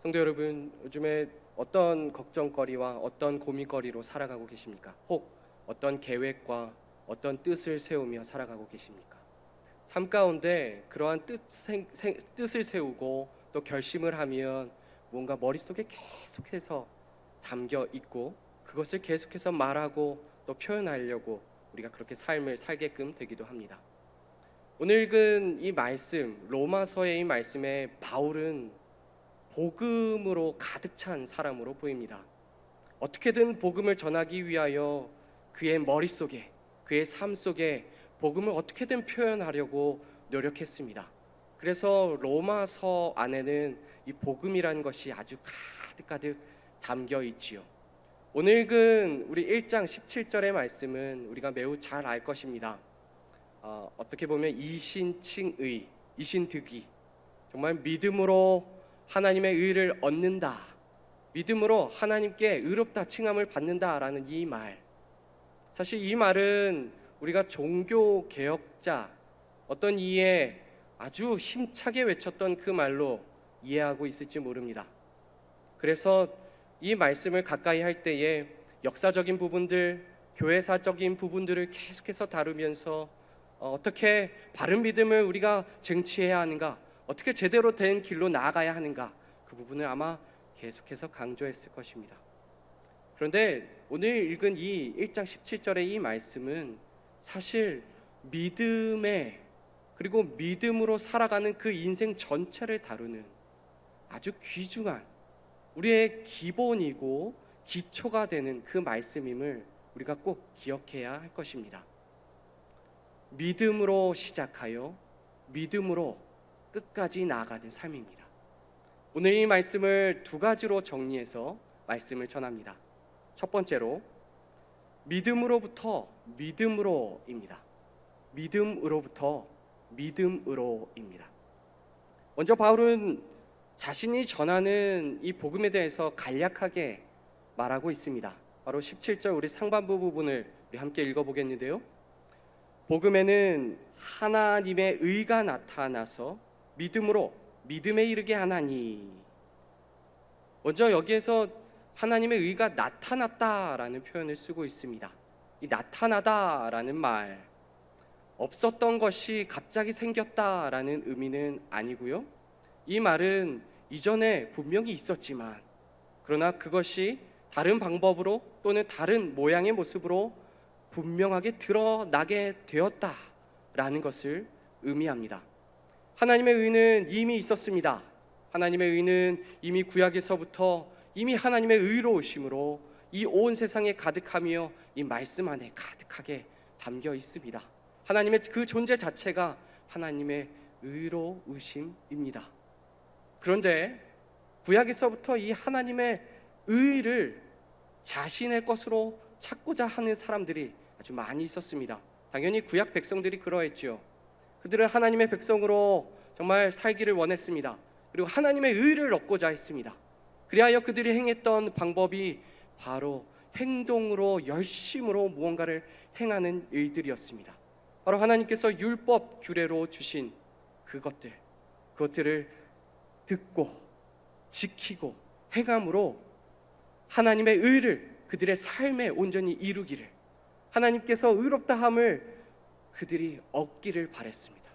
성도 여러분, 요즘에 어떤 걱정거리와 어떤 고민거리로 살아가고 계십니까? 혹 어떤 계획과 어떤 뜻을 세우며 살아가고 계십니까? 삶 가운데 그러한 뜻을 세우고 또 결심을 하면 뭔가 머릿속에 계속해서 담겨 있고 그것을 계속해서 말하고 또 표현하려고 우리가 그렇게 삶을 살게끔 되기도 합니다. 오늘 읽은 이 말씀, 로마서의 이 말씀에 바울은 복음으로 가득 찬 사람으로 보입니다. 어떻게든 복음을 전하기 위하여 그의 머릿속에, 그의 삶 속에 복음을 어떻게든 표현하려고 노력했습니다. 그래서 로마서 안에는 이 복음이라는 것이 아주 가득가득 담겨 있지요. 오늘 읽은 우리 1장 17절의 말씀은 우리가 매우 잘 알 것입니다. 어떻게 보면 이신칭의, 이신득이, 정말 믿음으로 하나님의 의를 얻는다, 믿음으로 하나님께 의롭다 칭함을 받는다라는 이 말, 사실 이 말은 우리가 종교 개혁자 어떤 이에 아주 힘차게 외쳤던 그 말로 이해하고 있을지 모릅니다. 그래서 이 말씀을 가까이 할 때에 역사적인 부분들, 교회사적인 부분들을 계속해서 다루면서 어떻게 바른 믿음을 우리가 쟁취해야 하는가, 어떻게 제대로 된 길로 나아가야 하는가, 그 부분을 아마 계속해서 강조했을 것입니다. 그런데 오늘 읽은 이 1장 17절의 이 말씀은 사실 믿음의, 그리고 믿음으로 살아가는 그 인생 전체를 다루는 아주 귀중한 우리의 기본이고 기초가 되는 그 말씀임을 우리가 꼭 기억해야 할 것입니다. 믿음으로 시작하여 믿음으로 끝까지 나아가는 삶입니다. 오늘 이 말씀을 두 가지로 정리해서 말씀을 전합니다. 첫 번째로 믿음으로부터 믿음으로입니다. 믿음으로부터 믿음으로입니다. 먼저 바울은 자신이 전하는 이 복음에 대해서 간략하게 말하고 있습니다. 바로 17절 우리 상반부 부분을 우리 함께 읽어보겠는데요. 복음에는 하나님의 의가 나타나서 믿음으로 믿음에 이르게 하나니. 먼저 여기에서 하나님의 의가 나타났다라는 표현을 쓰고 있습니다. 이 나타나다라는 말, 없었던 것이 갑자기 생겼다라는 의미는 아니고요. 이 말은 이전에 분명히 있었지만 그러나 그것이 다른 방법으로 또는 다른 모양의 모습으로 분명하게 드러나게 되었다라는 것을 의미합니다. 하나님의 의는 이미 있었습니다. 하나님의 의는 이미 구약에서부터 이미 하나님의 의로우심으로 이 온 세상에 가득하며 이 말씀 안에 가득하게 담겨 있습니다. 하나님의 그 존재 자체가 하나님의 의로우심입니다. 그런데 구약에서부터 이 하나님의 의를 자신의 것으로 찾고자 하는 사람들이 아주 많이 있었습니다. 당연히 구약 백성들이 그러했죠. 그들은 하나님의 백성으로 정말 살기를 원했습니다. 그리고 하나님의 의를 얻고자 했습니다. 그리하여 그들이 행했던 방법이 바로 행동으로 열심으로 무언가를 행하는 일들이었습니다. 바로 하나님께서 율법 규례로 주신 그것들을 듣고 지키고 행함으로 하나님의 의를 그들의 삶에 온전히 이루기를, 하나님께서 의롭다함을 그들이 얻기를 바랬습니다.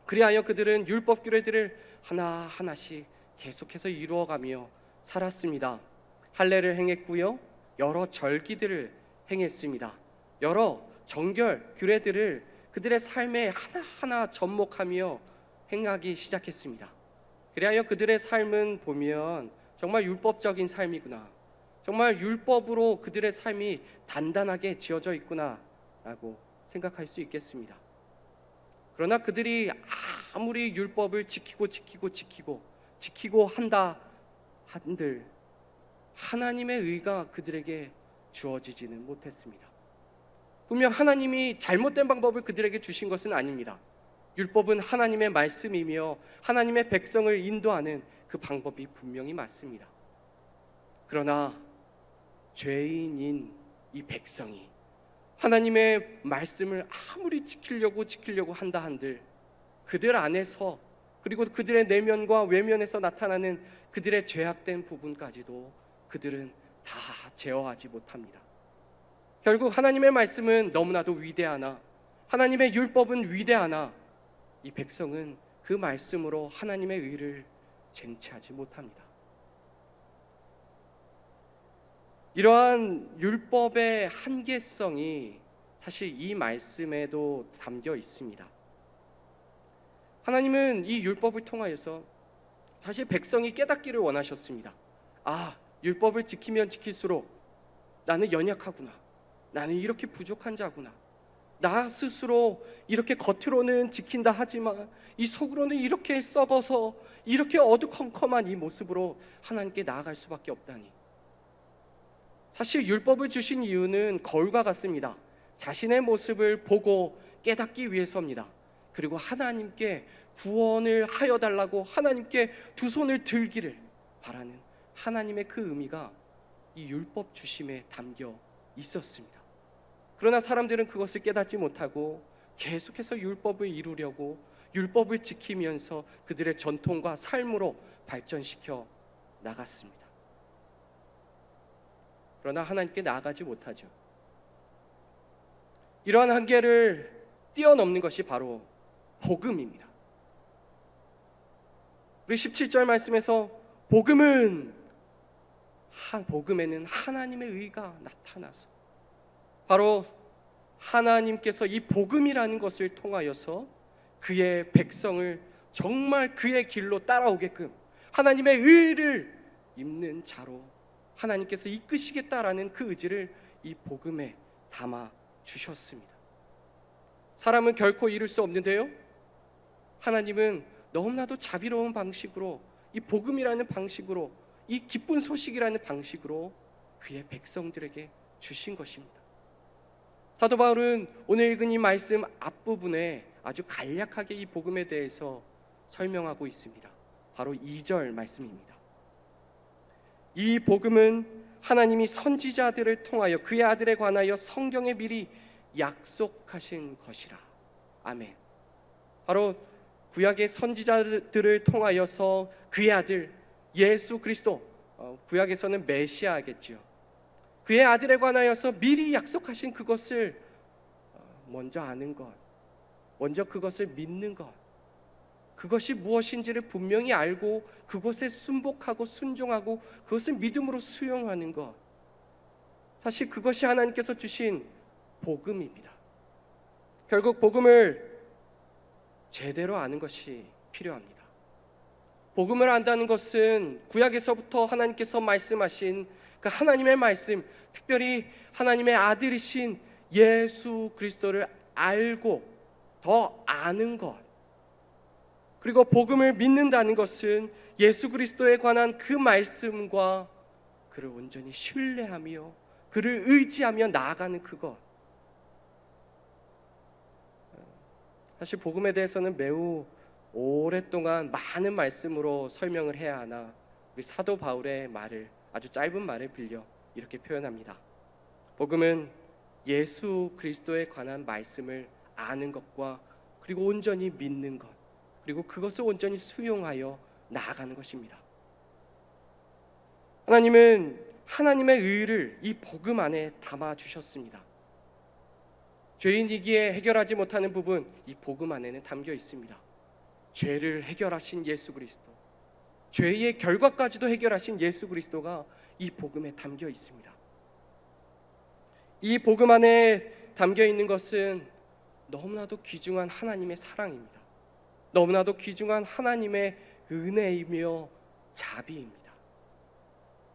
그리하여 그들은 율법 규례들을 하나하나씩 계속해서 이루어가며 살았습니다. 할례를 행했고요, 여러 절기들을 행했습니다. 여러 정결 규례들을 그들의 삶에 하나하나 접목하며 행하기 시작했습니다. 그리하여 그들의 삶은 보면 정말 율법적인 삶이구나, 정말 율법으로 그들의 삶이 단단하게 지어져 있구나 라고 생각할 수 있겠습니다. 그러나 그들이 아무리 율법을 지키고 한다 한들 하나님의 의가 그들에게 주어지지는 못했습니다. 분명 하나님이 잘못된 방법을 그들에게 주신 것은 아닙니다. 율법은 하나님의 말씀이며 하나님의 백성을 인도하는 그 방법이 분명히 맞습니다. 그러나 죄인인 이 백성이 하나님의 말씀을 아무리 지키려고 한다 한들 그들 안에서, 그리고 그들의 내면과 외면에서 나타나는 그들의 죄악된 부분까지도 그들은 다 제어하지 못합니다. 결국 하나님의 말씀은 너무나도 위대하나, 하나님의 율법은 위대하나, 이 백성은 그 말씀으로 하나님의 의를 쟁취하지 못합니다. 이러한 율법의 한계성이 사실 이 말씀에도 담겨 있습니다. 하나님은 이 율법을 통하여서 사실 백성이 깨닫기를 원하셨습니다. 아, 율법을 지키면 지킬수록 나는 연약하구나, 나는 이렇게 부족한 자구나, 나 스스로 이렇게 겉으로는 지킨다 하지만 이 속으로는 이렇게 썩어서 이렇게 어두컴컴한 이 모습으로 하나님께 나아갈 수밖에 없다니. 사실 율법을 주신 이유는 거울과 같습니다. 자신의 모습을 보고 깨닫기 위해서입니다. 그리고 하나님께 구원을 하여 달라고 하나님께 두 손을 들기를 바라는 하나님의 그 의미가 이 율법 주심에 담겨 있었습니다. 그러나 사람들은 그것을 깨닫지 못하고 계속해서 율법을 이루려고 율법을 지키면서 그들의 전통과 삶으로 발전시켜 나갔습니다. 그러나 하나님께 나아가지 못하죠. 이러한 한계를 뛰어넘는 것이 바로 복음입니다. 우리 17절 말씀에서 복음에는 하나님의 의가 나타나서 바로 하나님께서 이 복음이라는 것을 통하여서 그의 백성을 정말 그의 길로 따라오게끔 하나님의 의를 입는 자로 하나님께서 이끄시겠다라는 그 의지를 이 복음에 담아 주셨습니다. 사람은 결코 이룰 수 없는데요, 하나님은 너무나도 자비로운 방식으로 이 복음이라는 방식으로 이 기쁜 소식이라는 방식으로 그의 백성들에게 주신 것입니다. 사도 바울은 오늘 읽은 이 말씀 앞부분에 아주 간략하게 이 복음에 대해서 설명하고 있습니다. 바로 2절 말씀입니다. 이 복음은 하나님이 선지자들을 통하여 그의 아들에 관하여 성경에 미리 약속하신 것이라. 아멘. 바로 구약의 선지자들을 통하여서 그의 아들 예수 그리스도, 구약에서는 메시아겠지요, 그의 아들에 관하여서 미리 약속하신 그것을 먼저 아는 것, 먼저 그것을 믿는 것, 그것이 무엇인지를 분명히 알고 그것에 순복하고 순종하고 그것을 믿음으로 수용하는 것, 사실 그것이 하나님께서 주신 복음입니다. 결국 복음을 제대로 아는 것이 필요합니다. 복음을 안다는 것은 구약에서부터 하나님께서 말씀하신 그 하나님의 말씀, 특별히 하나님의 아들이신 예수 그리스도를 알고 더 아는 것, 그리고 복음을 믿는다는 것은 예수 그리스도에 관한 그 말씀과 그를 온전히 신뢰하며 그를 의지하며 나아가는 그것. 사실 복음에 대해서는 매우 오랫동안 많은 말씀으로 설명을 해야 하나 우리 사도 바울의 말을, 아주 짧은 말을 빌려 이렇게 표현합니다. 복음은 예수 그리스도에 관한 말씀을 아는 것과 그리고 온전히 믿는 것, 그리고 그것을 온전히 수용하여 나아가는 것입니다. 하나님은 하나님의 의를 이 복음 안에 담아 주셨습니다. 죄인이기에 해결하지 못하는 부분, 이 복음 안에는 담겨 있습니다. 죄를 해결하신 예수 그리스도, 죄의 결과까지도 해결하신 예수 그리스도가 이 복음에 담겨 있습니다. 이 복음 안에 담겨 있는 것은 너무나도 귀중한 하나님의 사랑입니다. 너무나도 귀중한 하나님의 은혜이며 자비입니다.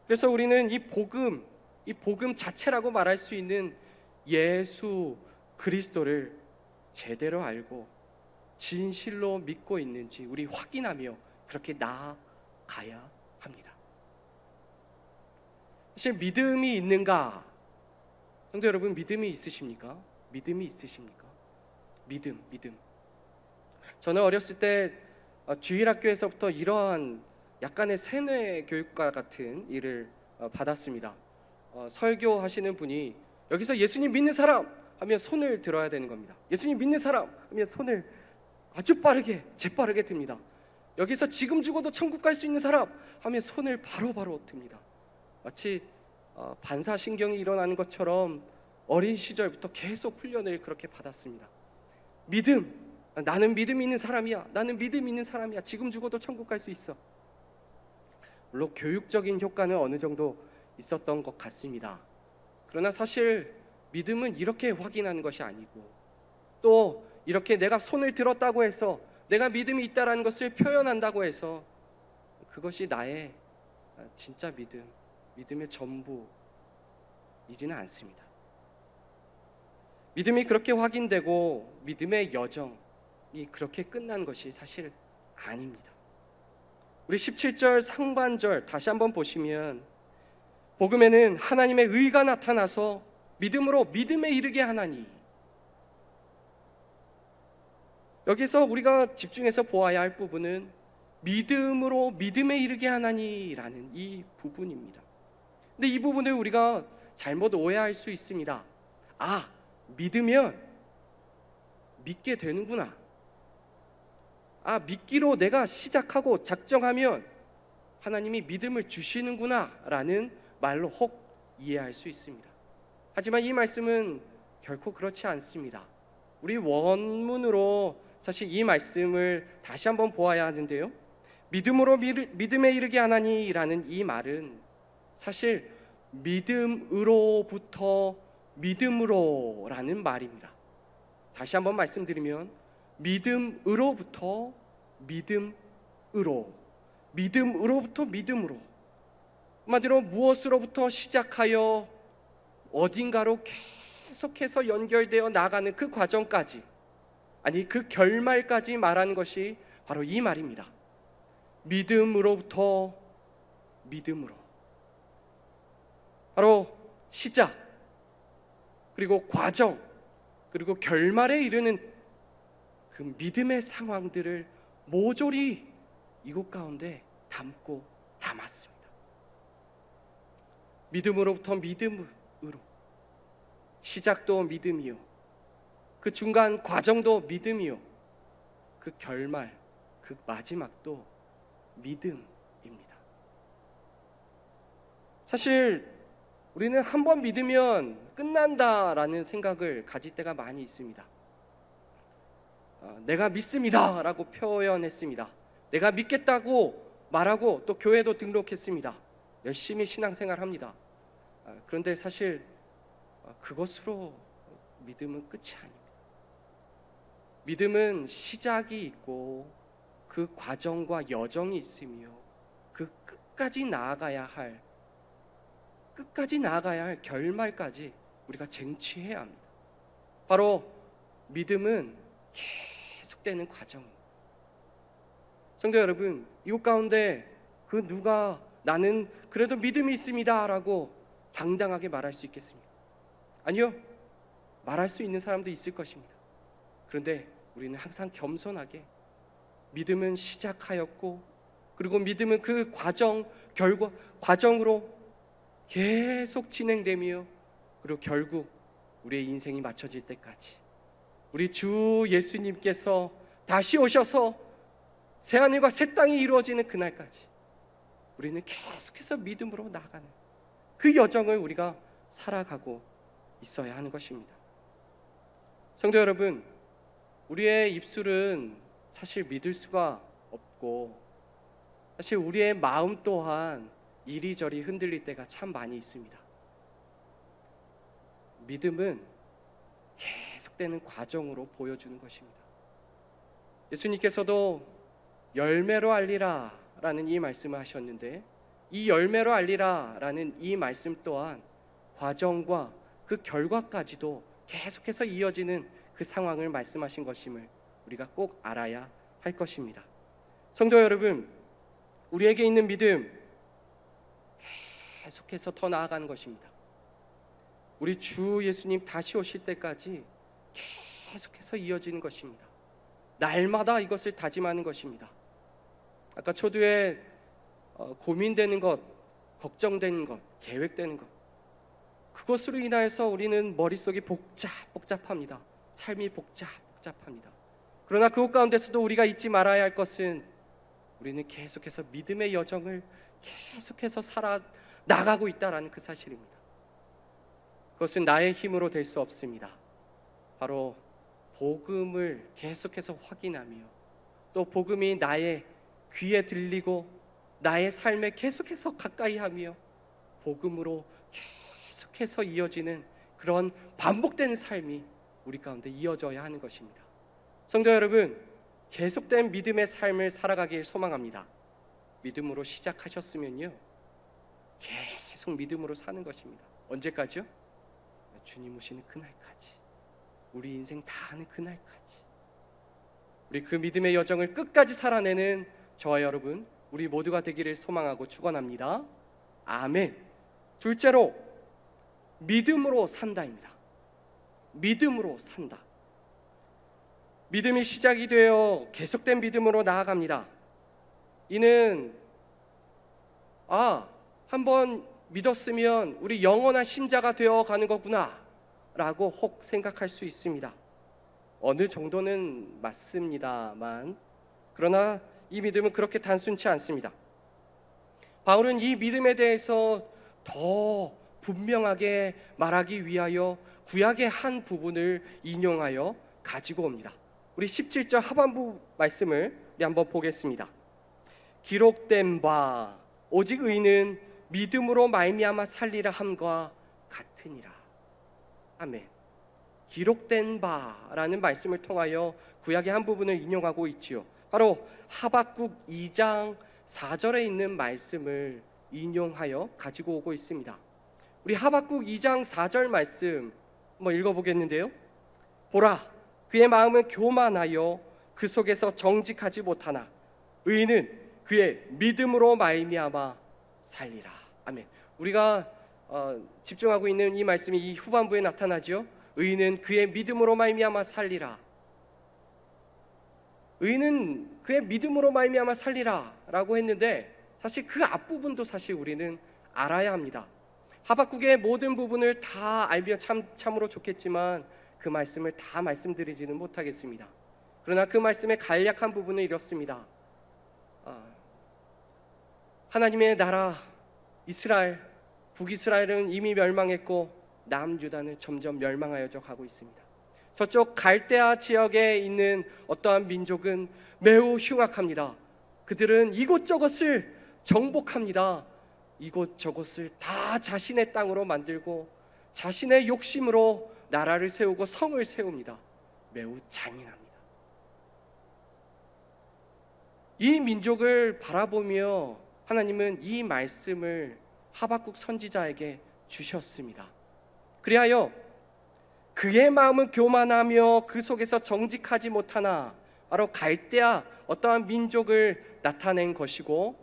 그래서 우리는 이 복음 자체라고 말할 수 있는 예수 그리스도를 제대로 알고 진실로 믿고 있는지 우리 확인하며 그렇게 나아가야 합니다. 사실 믿음이 있는가? 성도 여러분, 믿음이 있으십니까? 믿음이 있으십니까? 믿음. 저는 어렸을 때 주일학교에서부터 이러한 약간의 세뇌 교육과 같은 일을 받았습니다. 설교하시는 분이 여기서 예수님 믿는 사람 하면 손을 들어야 되는 겁니다. 예수님 믿는 사람 하면 손을 아주 빠르게, 재빠르게 듭니다. 여기서 지금 죽어도 천국 갈 수 있는 사람 하면 손을 바로바로 듭니다. 마치 반사신경이 일어나는 것처럼 어린 시절부터 계속 훈련을 그렇게 받았습니다. 믿음, 나는 믿음 있는 사람이야. 나는 믿음 있는 사람이야. 지금 죽어도 천국 갈 수 있어. 물론 교육적인 효과는 어느 정도 있었던 것 같습니다. 그러나 사실 믿음은 이렇게 확인하는 것이 아니고, 또 이렇게 내가 손을 들었다고 해서 내가 믿음이 있다라는 것을 표현한다고 해서 그것이 나의 진짜 믿음의 전부이지는 않습니다. 믿음이 그렇게 확인되고 믿음의 여정이 그렇게 끝난 것이 사실 아닙니다. 우리 17절 상반절 다시 한번 보시면, 복음에는 하나님의 의가 나타나서 믿음으로 믿음에 이르게 하나니, 여기서 우리가 집중해서 보아야 할 부분은 믿음으로 믿음에 이르게 하나니라는 이 부분입니다. 근데 이 부분을 우리가 잘못 오해할 수 있습니다. 믿으면 믿게 되는구나. 믿기로 내가 시작하고 작정하면 하나님이 믿음을 주시는구나 라는 말로 혹 이해할 수 있습니다. 하지만 이 말씀은 결코 그렇지 않습니다. 우리 원문으로 사실 이 말씀을 다시 한번 보아야 하는데요, 믿음으로 믿음에 이르게 하나니라는 이 말은 사실 믿음으로부터 믿음으로라는 말입니다. 다시 한번 말씀드리면, 믿음으로부터 믿음으로부터 믿음으로, 한마디로 무엇으로부터 시작하여 어딘가로 계속해서 연결되어 나가는 그 과정까지, 아니 그 결말까지 말하는 것이 바로 이 말입니다. 믿음으로부터 믿음으로. 바로 시작, 그리고 과정, 그리고 결말에 이르는 그 믿음의 상황들을 모조리 이곳 가운데 담았습니다. 믿음으로부터 믿음으로, 시작도 믿음이요, 그 중간 과정도 믿음이요, 그 결말, 그 마지막도 믿음입니다. 사실 우리는 한 번 믿으면 끝난다라는 생각을 가질 때가 많이 있습니다. 내가 믿습니다 라고 표현했습니다. 내가 믿겠다고 말하고 또 교회도 등록했습니다. 열심히 신앙생활합니다. 그런데 사실 그것으로 믿음은 끝이 아닙니다. 믿음은 시작이 있고 그 과정과 여정이 있으며 그 끝까지 나아가야 할 결말까지 우리가 쟁취해야 합니다. 바로 믿음은 계속되는 과정입니다. 성도 여러분, 이곳 가운데 그 누가 나는 그래도 믿음이 있습니다 라고 당당하게 말할 수 있겠습니까? 아니요, 말할 수 있는 사람도 있을 것입니다. 그런데 우리는 항상 겸손하게 믿음은 시작하였고, 그리고 믿음은 그 과정으로 계속 진행되며, 그리고 결국 우리의 인생이 맞춰질 때까지, 우리 주 예수님께서 다시 오셔서 새하늘과 새 땅이 이루어지는 그날까지 우리는 계속해서 믿음으로 나아가는 그 여정을 우리가 살아가고 있어야 하는 것입니다. 성도 여러분, 우리의 입술은 사실 믿을 수가 없고, 사실 우리의 마음 또한 이리저리 흔들릴 때가 참 많이 있습니다. 믿음은 계속되는 과정으로 보여주는 것입니다. 예수님께서도 열매로 알리라 라는 이 말씀을 하셨는데, 이 열매로 알리라 라는 이 말씀 또한 과정과 그 결과까지도 계속해서 이어지는 그 상황을 말씀하신 것임을 우리가 꼭 알아야 할 것입니다. 성도 여러분, 우리에게 있는 믿음 계속해서 더 나아가는 것입니다. 우리 주 예수님 다시 오실 때까지 계속해서 이어지는 것입니다. 날마다 이것을 다짐하는 것입니다. 아까 초두에 고민되는 것, 걱정되는 것, 계획되는 것, 그것으로 인하여서 우리는 머릿속이 복잡합니다. 삶이 복잡합니다. 그러나 그것 가운데서도 우리가 잊지 말아야 할 것은 우리는 계속해서 믿음의 여정을 계속해서 살아 나가고 있다라는 그 사실입니다. 그것은 나의 힘으로 될 수 없습니다. 바로 복음을 계속해서 확인하며 또 복음이 나의 귀에 들리고 나의 삶에 계속해서 가까이 하며 복음으로 계속해서 이어지는 그런 반복되는 삶이 우리 가운데 이어져야 하는 것입니다. 성도 여러분, 계속된 믿음의 삶을 살아가길 소망합니다. 믿음으로 시작하셨으면요, 계속 믿음으로 사는 것입니다. 언제까지요? 주님 오시는 그날까지, 우리 인생 다 하는 그날까지 우리 그 믿음의 여정을 끝까지 살아내는 저와 여러분, 우리 모두가 되기를 소망하고 축원합니다. 아멘. 둘째로 믿음으로 산다입니다. 믿음으로 산다. 믿음이 시작이 되어 계속된 믿음으로 나아갑니다. 이는 한번 믿었으면 우리 영원한 신자가 되어 가는 거구나 라고 혹 생각할 수 있습니다. 어느 정도는 맞습니다만, 그러나 이 믿음은 그렇게 단순치 않습니다. 바울은 이 믿음에 대해서 더 분명하게 말하기 위하여 구약의 한 부분을 인용하여 가지고 옵니다. 우리 17절 하반부 말씀을 우리 한번 보겠습니다. 기록된 바 오직 의인은 믿음으로 말미암아 살리라 함과 같으니라. 아멘. 기록된 바라는 말씀을 통하여 구약의 한 부분을 인용하고 있지요. 바로 하박국 2장 4절에 있는 말씀을 인용하여 가지고 오고 있습니다. 우리 하박국 2장 4절 말씀 한번 읽어보겠는데요. 보라, 그의 마음은 교만하여 그 속에서 정직하지 못하나 의인은 그의 믿음으로 말미암아 살리라. 아멘. 우리가 집중하고 있는 이 말씀이 이 후반부에 나타나죠. 의인은 그의 믿음으로 말미암아 살리라. 의인은 그의 믿음으로 말미암아 살리라 라고 했는데, 사실 그 앞부분도 사실 우리는 알아야 합니다. 하박국의 모든 부분을 다 알면 참으로 좋겠지만 그 말씀을 다 말씀드리지는 못하겠습니다. 그러나 그 말씀의 간략한 부분은 이렇습니다. 하나님의 나라 이스라엘, 북이스라엘은 이미 멸망했고 남유다는 점점 멸망하여져 가고 있습니다. 저쪽 갈대아 지역에 있는 어떠한 민족은 매우 흉악합니다. 그들은 이곳저곳을 정복합니다. 이곳저곳을 다 자신의 땅으로 만들고 자신의 욕심으로 나라를 세우고 성을 세웁니다. 매우 잔인합니다. 이 민족을 바라보며 하나님은 이 말씀을 하박국 선지자에게 주셨습니다. 그리하여 그의 마음은 교만하며 그 속에서 정직하지 못하나, 바로 갈대아 어떠한 민족을 나타낸 것이고,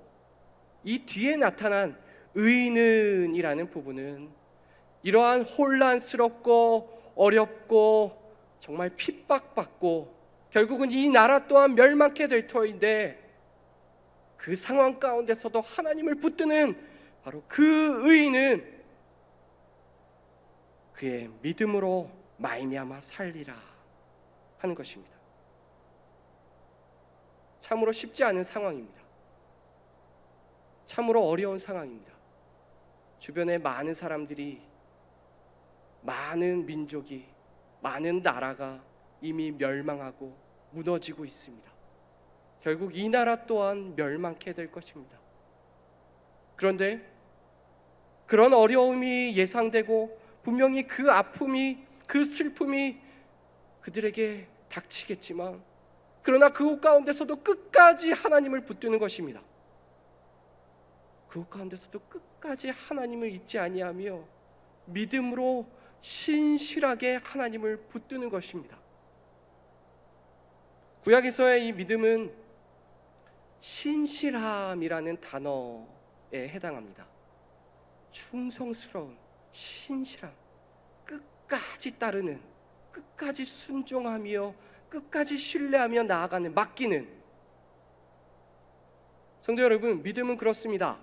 이 뒤에 나타난 의인은 이라는 부분은 이러한 혼란스럽고 어렵고 정말 핍박받고 결국은 이 나라 또한 멸망케 될 터인데, 그 상황 가운데서도 하나님을 붙드는 바로 그 의인은 그의 믿음으로 말미암아 살리라 하는 것입니다. 참으로 쉽지 않은 상황입니다. 참으로 어려운 상황입니다. 주변에 많은 사람들이, 많은 민족이, 많은 나라가 이미 멸망하고 무너지고 있습니다. 결국 이 나라 또한 멸망케 될 것입니다. 그런데 그런 어려움이 예상되고 분명히 그 아픔이, 그 슬픔이 그들에게 닥치겠지만, 그러나 그곳 가운데서도 끝까지 하나님을 붙드는 것입니다. 그곳 가운데서도 끝까지 하나님을 잊지 아니하며 믿음으로 신실하게 하나님을 붙드는 것입니다. 구약에서의 이 믿음은 신실함이라는 단어에 해당합니다. 충성스러운, 신실함, 끝까지 따르는, 끝까지 순종하며 끝까지 신뢰하며 나아가는, 맡기는. 성도 여러분, 믿음은 그렇습니다.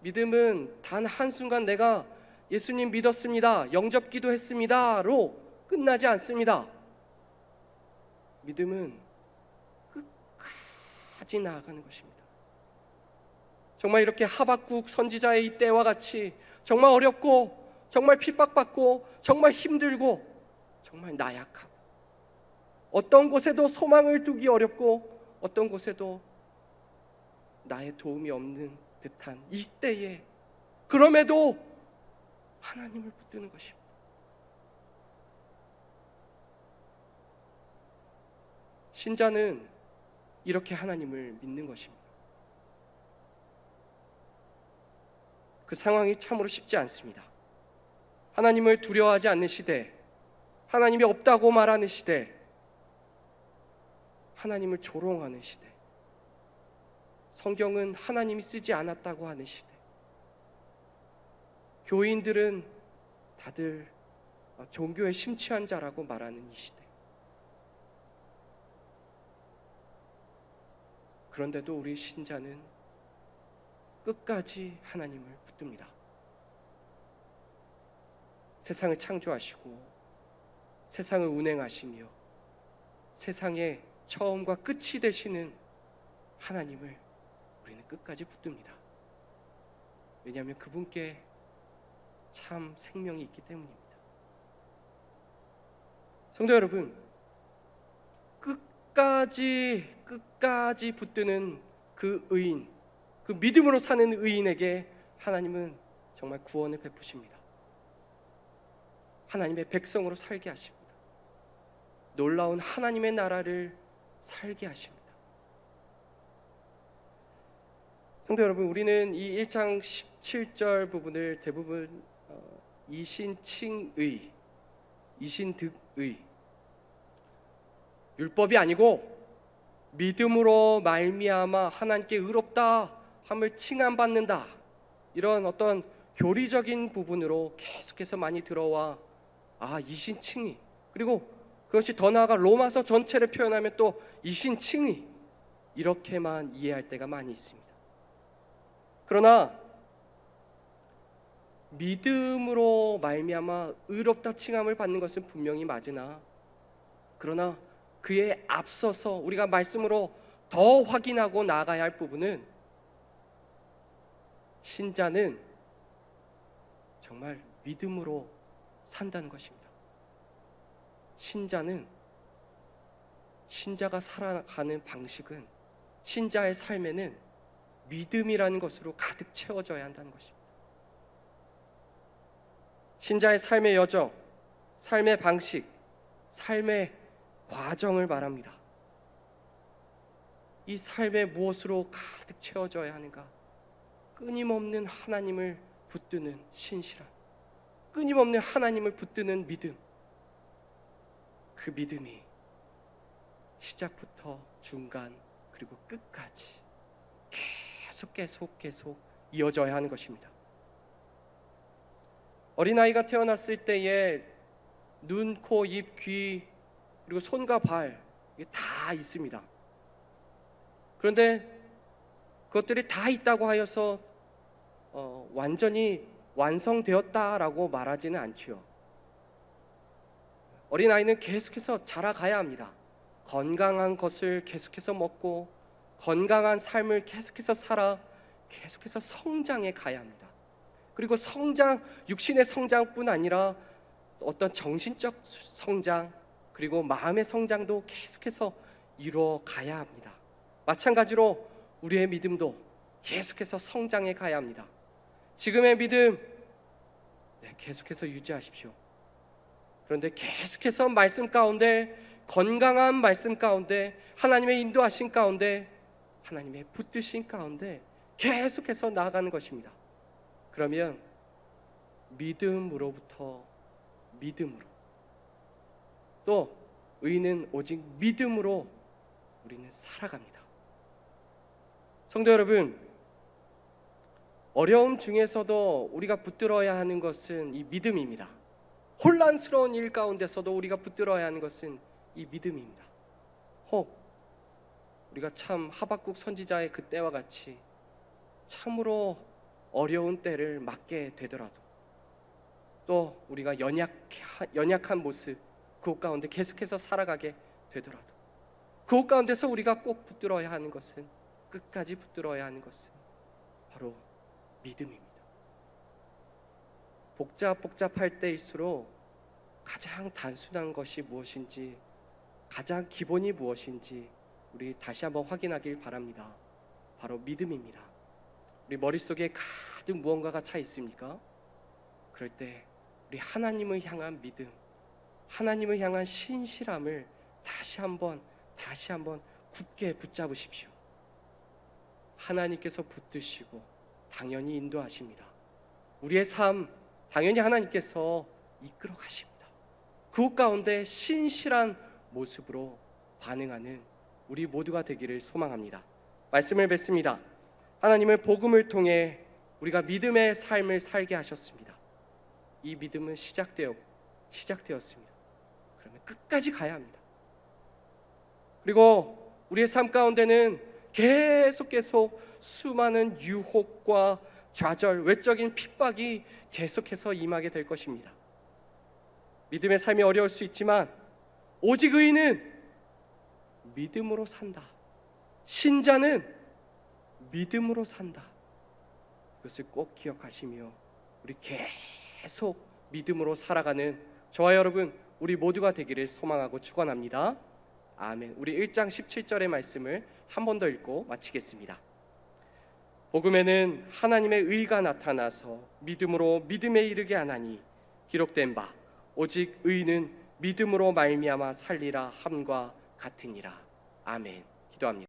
믿음은 단 한순간 내가 예수님 믿었습니다, 영접 기도했습니다로 끝나지 않습니다. 믿음은 끝까지 나아가는 것입니다. 정말 이렇게 하박국 선지자의 이 때와 같이 정말 어렵고 정말 핍박받고 정말 힘들고 정말 나약하고 어떤 곳에도 소망을 두기 어렵고 어떤 곳에도 나의 도움이 없는 듯한 이때에 그럼에도 하나님을 붙드는 것입니다. 신자는 이렇게 하나님을 믿는 것입니다. 그 상황이 참으로 쉽지 않습니다. 하나님을 두려워하지 않는 시대, 하나님이 없다고 말하는 시대, 하나님을 조롱하는 시대, 성경은 하나님이 쓰지 않았다고 하는 시대, 교인들은 다들 종교에 심취한 자라고 말하는 이 시대. 그런데도 우리 신자는 끝까지 하나님을 붙듭니다. 세상을 창조하시고 세상을 운행하시며 세상의 처음과 끝이 되시는 하나님을 우리는 끝까지 붙듭니다. 왜냐하면 그분께 참 생명이 있기 때문입니다. 성도 여러분, 끝까지 붙드는 그 의인, 그 믿음으로 사는 의인에게 하나님은 정말 구원을 베푸십니다. 하나님의 백성으로 살게 하십니다. 놀라운 하나님의 나라를 살게 하십니다. 성도 여러분, 우리는 이 1장 17절 부분을 대부분 이신칭의, 이신득의, 율법이 아니고 믿음으로 말미암아 하나님께 의롭다 함을 칭함받는다, 이런 어떤 교리적인 부분으로 계속해서 많이 들어와 이신칭의, 그리고 그것이 더 나아가 로마서 전체를 표현하면 또 이신칭의, 이렇게만 이해할 때가 많이 있습니다. 그러나 믿음으로 말미암아 의롭다 칭함을 받는 것은 분명히 맞으나, 그러나 그에 앞서서 우리가 말씀으로 더 확인하고 나아가야 할 부분은, 신자는 정말 믿음으로 산다는 것입니다. 신자가 살아가는 방식은, 신자의 삶에는 믿음이라는 것으로 가득 채워져야 한다는 것입니다. 신자의 삶의 여정, 삶의 방식, 삶의 과정을 말합니다. 이 삶에 무엇으로 가득 채워져야 하는가? 끊임없는 하나님을 붙드는 신실함, 끊임없는 하나님을 붙드는 믿음. 그 믿음이 시작부터 중간 그리고 끝까지 계속 이어져야 하는 것입니다. 어린아이가 태어났을 때에 눈, 코, 입, 귀, 그리고 손과 발, 이게 다 있습니다. 그런데 그것들이 다 있다고 하여서 완전히 완성되었다라고 말하지는 않지요. 어린아이는 계속해서 자라가야 합니다. 건강한 것을 계속해서 먹고 건강한 삶을 계속해서 살아 계속해서 성장해 가야 합니다. 그리고 성장, 육신의 성장뿐 아니라 어떤 정신적 성장, 그리고 마음의 성장도 계속해서 이루어 가야 합니다. 마찬가지로 우리의 믿음도 계속해서 성장해 가야 합니다. 지금의 믿음 계속해서 유지하십시오. 그런데 계속해서 말씀 가운데, 건강한 말씀 가운데, 하나님의 인도하신 가운데, 하나님의 붙드신 가운데 계속해서 나아가는 것입니다. 그러면 믿음으로부터 믿음으로, 또 의인은 오직 믿음으로 우리는 살아갑니다. 성도 여러분, 어려움 중에서도 우리가 붙들어야 하는 것은 이 믿음입니다. 혼란스러운 일 가운데서도 우리가 붙들어야 하는 것은 이 믿음입니다. 혹 우리가 참 하박국 선지자의 그때와 같이 참으로 어려운 때를 맞게 되더라도, 또 우리가 연약한 모습, 그것 가운데 계속해서 살아가게 되더라도, 그것 가운데서 우리가 꼭 붙들어야 하는 것은 끝까지 붙들어야 하는 것은 바로 믿음입니다. 복잡할 때일수록 가장 단순한 것이 무엇인지, 가장 기본이 무엇인지 우리 다시 한번 확인하길 바랍니다. 바로 믿음입니다. 우리 머릿속에 가득 무언가가 차 있습니까? 그럴 때 우리 하나님을 향한 믿음, 하나님을 향한 신실함을 다시 한번 굳게 붙잡으십시오. 하나님께서 붙드시고 당연히 인도하십니다. 우리의 삶 당연히 하나님께서 이끌어 가십니다. 그 가운데 신실한 모습으로 반응하는 우리 모두가 되기를 소망합니다. 말씀을 뵙습니다. 하나님을 복음을 통해 우리가 믿음의 삶을 살게 하셨습니다. 이 믿음은 시작되었습니다. 그러면 끝까지 가야 합니다. 그리고 우리의 삶 가운데는 계속 수많은 유혹과 좌절, 외적인 핍박이 계속해서 임하게 될 것입니다. 믿음의 삶이 어려울 수 있지만 오직 의인은 믿음으로 산다. 신자는 믿음으로 산다. 그것을 꼭 기억하시며 우리 계속 믿음으로 살아가는 저와 여러분 우리 모두가 되기를 소망하고 축원합니다. 아멘. 우리 1장 17절의 말씀을 한 번 더 읽고 마치겠습니다. 복음에는 하나님의 의가 나타나서 믿음으로 믿음에 이르게 하나니 기록된 바 오직 의인은 믿음으로 말미암아 살리라 함과 같으니라. 아멘. 기도합니다.